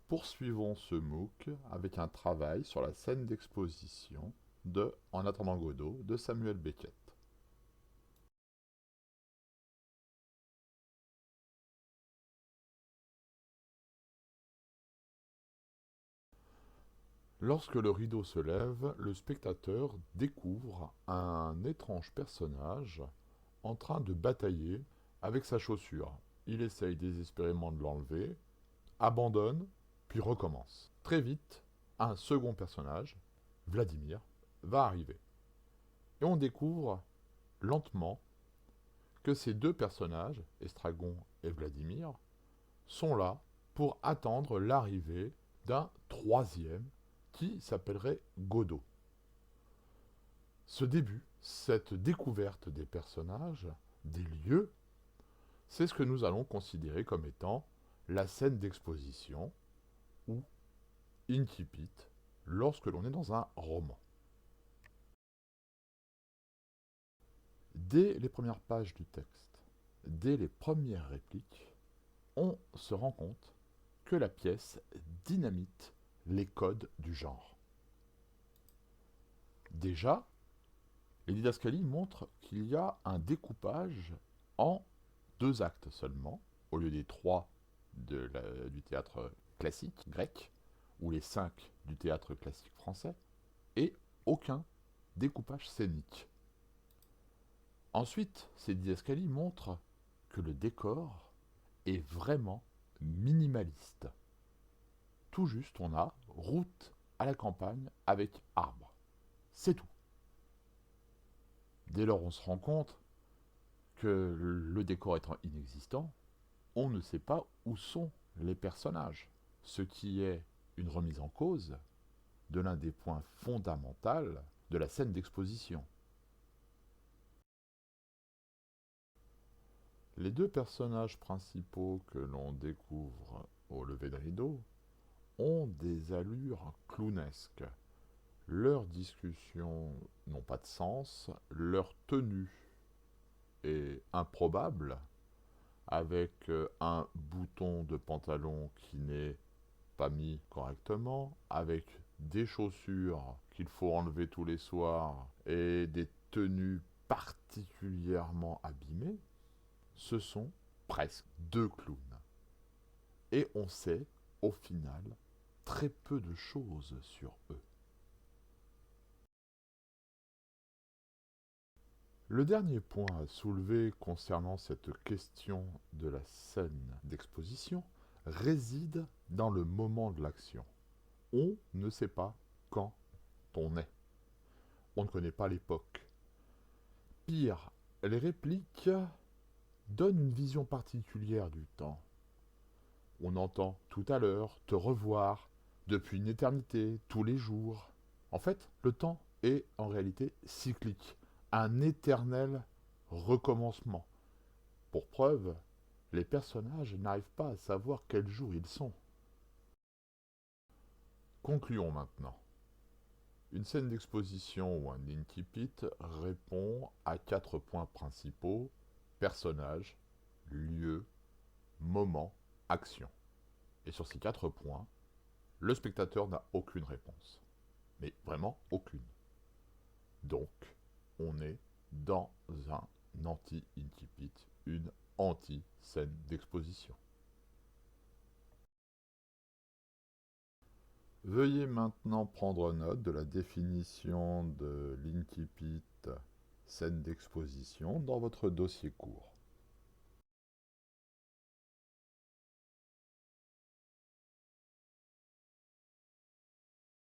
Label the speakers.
Speaker 1: Poursuivons ce MOOC avec un travail sur la scène d'exposition de En attendant Godot de Samuel Beckett. Lorsque le rideau se lève, le spectateur découvre un étrange personnage en train de batailler avec sa chaussure. Il essaye désespérément de l'enlever, abandonne, puis recommence. Très vite, un second personnage, Vladimir, va arriver. Et on découvre lentement que ces deux personnages, Estragon et Vladimir, sont là pour attendre l'arrivée d'un troisième qui s'appellerait Godot. Ce début, cette découverte des personnages, des lieux, c'est ce que nous allons considérer comme étant la scène d'exposition ou incipit lorsque l'on est dans un roman. Dès les premières pages du texte, dès les premières répliques, on se rend compte que la pièce dynamite les codes du genre. Déjà, les didascalies montrent qu'il y a un découpage en 2 actes seulement, au lieu des 3 du théâtre classique grec, ou les 5 du théâtre classique français, et aucun découpage scénique. Ensuite, ces didascalies montrent que le décor est vraiment minimaliste. Tout juste, on a route à la campagne avec arbres. C'est tout. Dès lors, on se rend compte que le décor étant inexistant, on ne sait pas où sont les personnages, ce qui est une remise en cause de l'un des points fondamentaux de la scène d'exposition. Les deux personnages principaux que l'on découvre au lever de rideau ont des allures clownesques. Leurs discussions n'ont pas de sens, leur tenue est improbable, avec un bouton de pantalon qui n'est pas mis correctement, avec des chaussures qu'il faut enlever tous les soirs et des tenues particulièrement abîmées, ce sont presque deux clowns. Et on sait, au final, très peu de choses sur eux. Le dernier point à soulever concernant cette question de la scène d'exposition réside dans le moment de l'action. On ne sait pas quand on est. On ne connaît pas l'époque. Pire, les répliques donnent une vision particulière du temps. On entend tout à l'heure, te revoir, depuis une éternité, tous les jours. En fait, le temps est en réalité cyclique, un éternel recommencement. Pour preuve, les personnages n'arrivent pas à savoir quel jour ils sont. Concluons maintenant. Une scène d'exposition ou un incipit répond à 4 points principaux: personnage, lieu, moment, action. Et sur ces 4 points, le spectateur n'a aucune réponse. Mais vraiment aucune. Donc, on est dans un anti-incipit, une anti-scène d'exposition. Veuillez maintenant prendre note de la définition de l'incipit scène d'exposition dans votre dossier cours.